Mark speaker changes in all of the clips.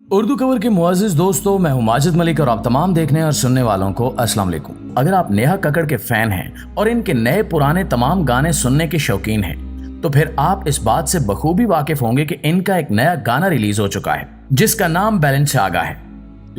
Speaker 1: उर्दू खबर के मुअज़्ज़िज़ दोस्तों, मैं हूं माजिद मलिक और आप तमाम देखने और सुनने वालों को अस्सलाम वालेकुम। अगर आप नेहा कक्कड़ के फैन हैं और इनके नए पुराने तमाम गाने सुनने के शौकीन हैं तो फिर आप इस बात से बखूबी वाकिफ होंगे कि इनका एक नया गाना रिलीज हो चुका है जिसका नाम बैलेंसियागा है।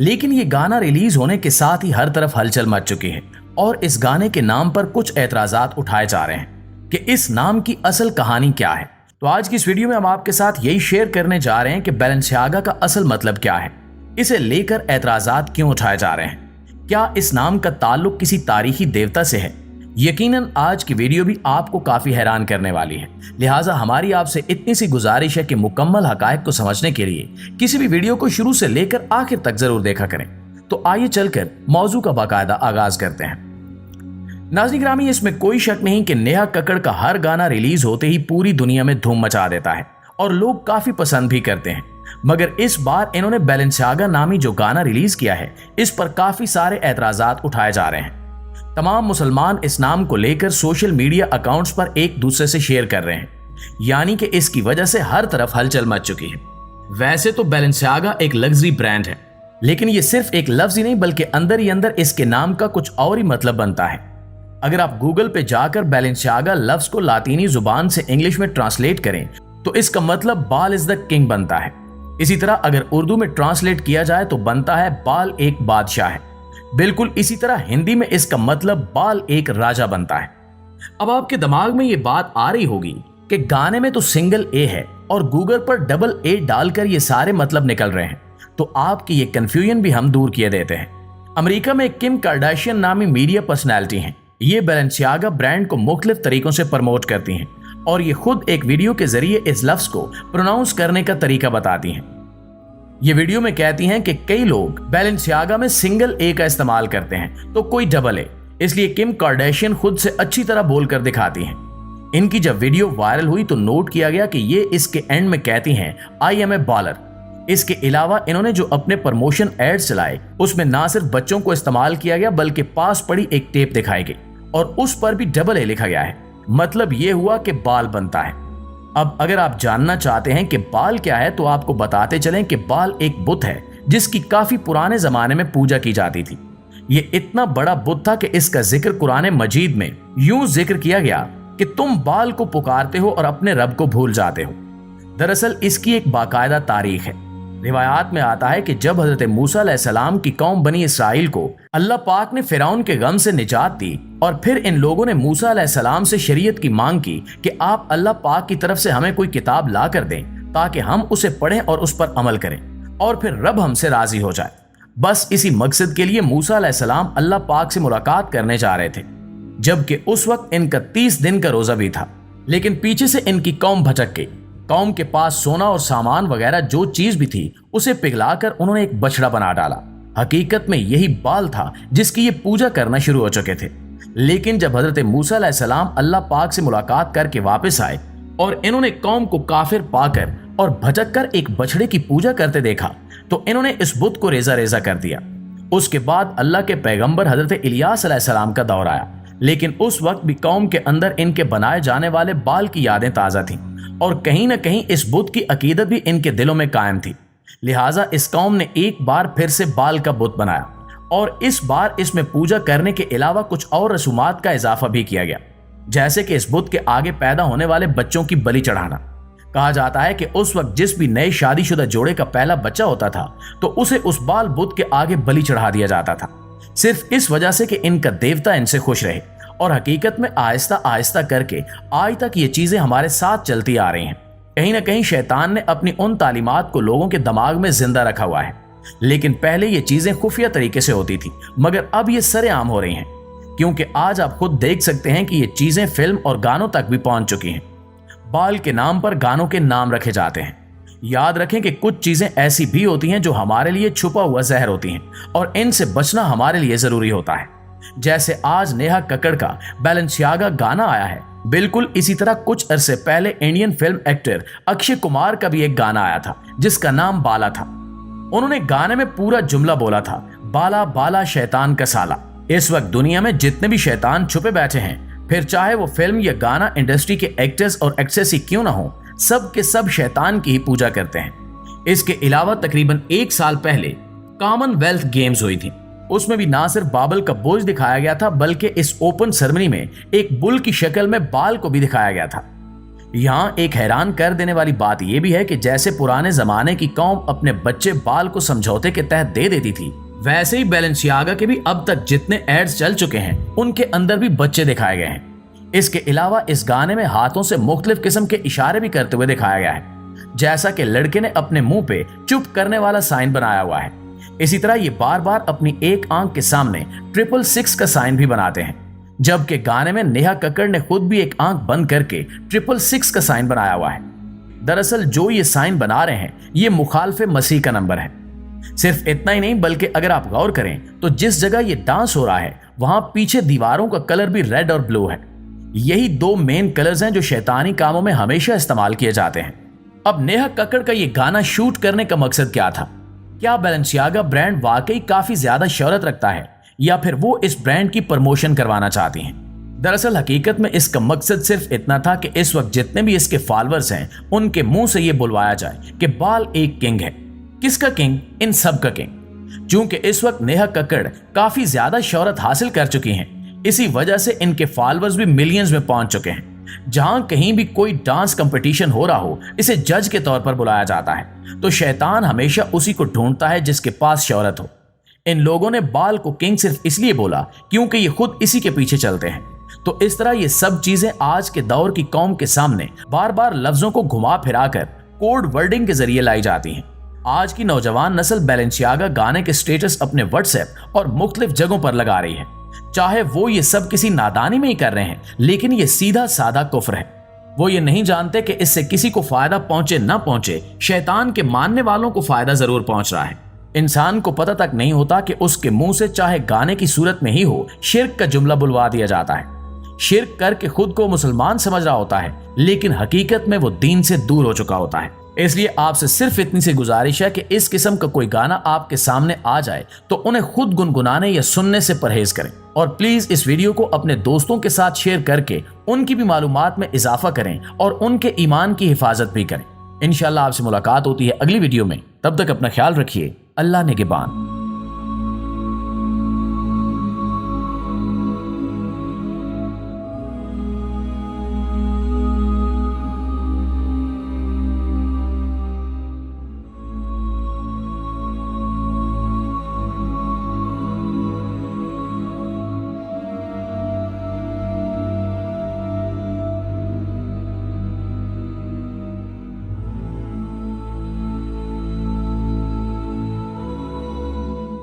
Speaker 1: लेकिन ये गाना रिलीज होने के साथ ही हर तरफ हलचल मच चुकी है और इस गाने के नाम पर कुछ एतराजात उठाए जा रहे हैं कि इस नाम की असल कहानी क्या है। तो आज की इस वीडियो में हम आपके साथ यही शेयर करने जा रहे हैं कि बैलेंसियागा का असल मतलब क्या है, इसे लेकर एतराजात क्यों उठाए जा रहे हैं, क्या इस नाम का ताल्लुक किसी तारीखी देवता से है। यकीनन आज की वीडियो भी आपको काफी हैरान करने वाली है, लिहाजा हमारी आपसे इतनी सी गुजारिश है कि मुकम्मल हकायक को समझने के लिए किसी भी वीडियो को शुरू से लेकर आखिर तक जरूर देखा करें। तो आइए चलकर मौजू का बाकायदा आगाज करते हैं। नाज़रीन ग्रामी, इसमें कोई शक नहीं कि नेहा कक्कड़ का हर गाना रिलीज होते ही पूरी दुनिया में धूम मचा देता है और लोग काफी पसंद भी करते हैं। मगर इस बार इन्होंने बैलेंसियागा नामी जो गाना रिलीज किया है इस पर काफी सारे एतराजात उठाए जा रहे हैं। तमाम मुसलमान इस नाम को लेकर सोशल मीडिया अकाउंट्स पर एक दूसरे से शेयर कर रहे हैं, यानी कि इसकी वजह से हर तरफ हलचल मच चुकी है। वैसे तो बैलेंसियागा एक लग्जरी ब्रांड है, लेकिन ये सिर्फ एक लफ्ज ही नहीं बल्कि अंदर ही अंदर इसके नाम का कुछ और ही मतलब बनता है। अगर आप गूगल पे जाकर बैलेंसियागा लफ्ज को लातीनी जुबान से इंग्लिश में ट्रांसलेट करें तो इसका मतलब बाल इज द किंग बनता है। इसी तरह अगर उर्दू में ट्रांसलेट किया जाए तो बनता है बाल एक बादशाह है। बिल्कुल इसी तरह हिंदी में इसका मतलब बाल एक राजा बनता है। अब आपके दिमाग में ये बात आ रही होगी कि गाने में तो सिंगल ए है और गूगल पर डबल ए डालकर ये सारे मतलब निकल रहे हैं, तो आपकी ये कंफ्यूजन भी हम दूर किए देते हैं। अमेरिका में किम कार्दाशियन नामी मीडिया पर्सनैलिटी हैं। ये बैलेंसियागा ब्रांड को मुख्तलिफ तरीकों से प्रमोट करती हैं और ये खुद एक वीडियो के जरिए इस लफ्ज को प्रोनाउंस करने का तरीका बताती हैं। ये वीडियो में कहती हैं कि कई लोग बैलेंसियागा में सिंगल ए का इस्तेमाल करते हैं तो कोई डबल ए, इसलिए किम कार्दाशियन खुद से अच्छी तरह बोलकर दिखाती हैं। इनकी जब वीडियो वायरल हुई तो नोट किया गया कि ये इसके एंड में कहती हैं आई एम ए बॉलर। इसके अलावा इन्होंने जो अपने प्रमोशन एड्स चलाए उसमें ना सिर्फ बच्चों को इस्तेमाल किया गया बल्कि पास पड़ी एक टेप दिखाई गई और उस पर भी डबल ए लिखा गया है। मतलब ये हुआ कि बाल बनता है। अब अगर आप जानना चाहते हैं कि बाल क्या है तो आपको बताते चलें कि बाल एक बुत है जिसकी काफी पुराने जमाने में पूजा की जाती थी। ये इतना बड़ा बुत था कि इसका जिक्र कुरान मजीद में यूं जिक्र किया गया कि तुम बाल को पुकारते हो और अपने रब को भूल जाते हो। दरअसल इसकी एक बाकायदा तारीख है। रिवायात में आता है कि जब हजरत मूसा अलैहिस्सलाम की कौम बनी इसराइल को अल्लाह पाक ने फिरौन के गम से निजात दी और फिर इन लोगों ने मूसा अलैहिस्सलाम से शरीयत की मांग की कि आप अल्लाह पाक की तरफ से हमें कोई किताब ला कर दें ताकि हम उसे पढ़ें और उस पर अमल करें और फिर रब हमसे राजी हो जाए। बस इसी मकसद के लिए मूसा अलैहिस्सलाम अल्लाह पाक से मुलाकात करने जा रहे थे, जबकि उस वक्त इनका 30 दिन का रोजा भी था। लेकिन पीछे से इनकी कौम भटक गई। कौम के पास सोना और सामान वगैरह जो चीज भी थी उसे पिघलाकर उन्होंने एक बछड़ा बना डाला। हकीकत में यही बाल था जिसकी ये पूजा करना शुरू हो चुके थे। लेकिन जब हजरत मूसा अलैहिस्सलाम अल्लाह पाक से मुलाकात करके वापस आए और इन्होंने कौम को काफिर पाकर और भटक कर एक बछड़े की पूजा करते देखा तो इन्होंने इस बुत को रेजा रेजा कर दिया। उसके बाद अल्लाह के पैगंबर हजरत इलियास अलैहिस्सलाम का दौर आया, लेकिन उस वक्त भी कौम के अंदर इनके बनाए जाने वाले बाल की यादें ताजा थीं और कहीं न कहीं इस बुत की अकीदत भी इनके दिलों में कायम थी। लिहाजा इस कौम ने एक बार फिर से बाल का बुत बनाया और इस बार इसमें पूजा करने के अलावा कुछ और रसूमात का इजाफा भी किया गया, जैसे कि इस बुत के आगे पैदा होने वाले बच्चों की बलि चढ़ाना। कहा जाता है कि उस वक्त जिस भी नए शादीशुदा जोड़े का पहला बच्चा होता था तो उसे उस बाल बुत के आगे बलि चढ़ा दिया जाता था, सिर्फ इस वजह से कि इनका देवता इनसे खुश रहे। और हकीकत में आहिस्ता आहिस्ता करके आज तक ये चीजें हमारे साथ चलती आ रही हैं। कहीं ना कहीं शैतान ने अपनी उन तालीमात को लोगों के दिमाग में जिंदा रखा हुआ है, लेकिन पहले ये चीजें खुफिया तरीके से होती थी मगर अब ये सरेआम हो रही हैं, क्योंकि आज आप खुद देख सकते हैं कि ये चीजें फिल्म और गानों तक भी पहुंच चुकी हैं। बाल के नाम पर गानों के नाम रखे जाते हैं। याद रखें कि कुछ चीजें ऐसी भी होती हैं जो हमारे लिए छुपा हुआ जहर होती हैं और इनसे बचना हमारे लिए जरूरी होता है। जैसे आज नेहा कक्कड़ का बैलेंसियागा गाना आया है, बिल्कुल इसी तरह कुछ अरसे पहले Indian film actor Akshay Kumar का भी एक गाना आया था जिसका नाम बाला था। उन्होंने गाने में पूरा जुमला बोला था, बाला बाला शैतान का साला। इस वक्त दुनिया में जितने भी शैतान छुपे बैठे हैं, फिर चाहे वो फिल्म या गाना इंडस्ट्री के एक्टर्स और एक्ट्रेस ही क्यों ना हो, सब के सब शैतान की ही पूजा करते हैं। इसके अलावा तकरीबन 1 साल पहले कॉमनवेल्थ गेम्स हुई थी। उसमें भी ना सिर्फ बाबल का बोझ दिखाया गया था बल्कि इस ओपन सेरेमनी में एक बुल की शक्ल में बाल को भी दिखाया गया था। यहाँ एक हैरान कर देने वाली बात यह भी है कि जैसे पुराने जमाने की कौम अपने बच्चे बाल को समझौते के तहत दे देती थी, वैसे ही बैलेंसियागा के भी अब तक जितने एड्स चल चुके हैं उनके अंदर भी बच्चे दिखाए गए हैं। इसके अलावा इस गाने में हाथों से मुख्तलिफ किस्म के इशारे भी करते हुए दिखाया गया है, जैसा कि लड़के ने अपने मुंह पे चुप करने वाला साइन बनाया हुआ है। इसी तरह ये बार बार अपनी एक आंख के सामने 666 का साइन भी बनाते हैं, जबकि गाने में नेहा कक्कड़ ने खुद भी एक आंख बंद करके 666 का साइन बनाया हुआ है। दरअसल जो ये साइन बना रहे हैं ये मुखालफे मसीह का नंबर है। सिर्फ इतना ही नहीं बल्कि अगर आप गौर करें तो जिस जगह ये डांस हो रहा है वहां पीछे दीवारों का कलर भी रेड और ब्लू है। यही 2 मेन कलर्स हैं जो शैतानी कामों में हमेशा इस्तेमाल किए जाते हैं। अब नेहा कक्कड़ का ये गाना शूट करने का मकसद क्या था? क्या बैलेंसियागा ब्रांड वाकई काफी ज्यादा शोहरत रखता है या फिर वो इस ब्रांड की प्रमोशन करवाना चाहती हैं? दरअसल हकीकत में इसका मकसद सिर्फ इतना था कि इस वक्त जितने भी इसके फॉलोअर्स हैं उनके मुंह से ये बुलवाया जाए कि बाल एक किंग है। किसका किंग? इन सब का किंग। चूंकि इस वक्त नेहा कक्कड़ काफी ज्यादा शोहरत हासिल कर चुकी हैं, इसी वजह से इनके फॉलोअर्स भी मिलियंस में पहुंच चुके हैं। जहां कहीं भी कोई डांस कंपटीशन हो रहा हो इसे जज के तौर पर बुलाया जाता है, तो शैतान हमेशा उसी को ढूंढता है जिसके पास शोहरत हो। इन लोगों ने बाल को किंग सिर्फ इसलिए बोला क्योंकि ये खुद इसी के पीछे चलते हैं। तो इस तरह ये सब चीजें आज के दौर की कौम के सामने बार बार लफ्जों को घुमा फिराकर कोड वर्डिंग के जरिए लाई जाती हैं। आज की नौजवान नस्ल बैलेंसियागा गाने के स्टेटस अपने व्हाट्सएप और मुख्तलिफ जगहों पर लगा रही है, चाहे वो ये सब किसी नादानी में ही कर रहे हैं, लेकिन ये सीधा साधा कुफ्र है। वो ये नहीं जानते कि इससे किसी को फायदा पहुंचे ना पहुंचे, शैतान के मानने वालों को फायदा जरूर पहुंच रहा है। इंसान को पता तक नहीं होता कि उसके मुंह से चाहे गाने की सूरत में ही हो शिर्क का जुमला बुलवा दिया जाता है। शिर्क करके खुद को मुसलमान समझ रहा होता है, लेकिन हकीकत में वो दीन से दूर हो चुका होता है। इसलिए आपसे सिर्फ इतनी सी गुजारिश है कि इस किस्म का कोई गाना आपके सामने आ जाए तो उन्हें खुद गुनगुनाने या सुनने से परहेज करें, और प्लीज इस वीडियो को अपने दोस्तों के साथ शेयर करके उनकी भी मालूमात में इजाफा करें और उनके ईमान की हिफाजत भी करें। इंशाल्लाह आपसे मुलाकात होती है अगली वीडियो में। तब तक अपना ख्याल रखिए। अल्लाह निगहबान।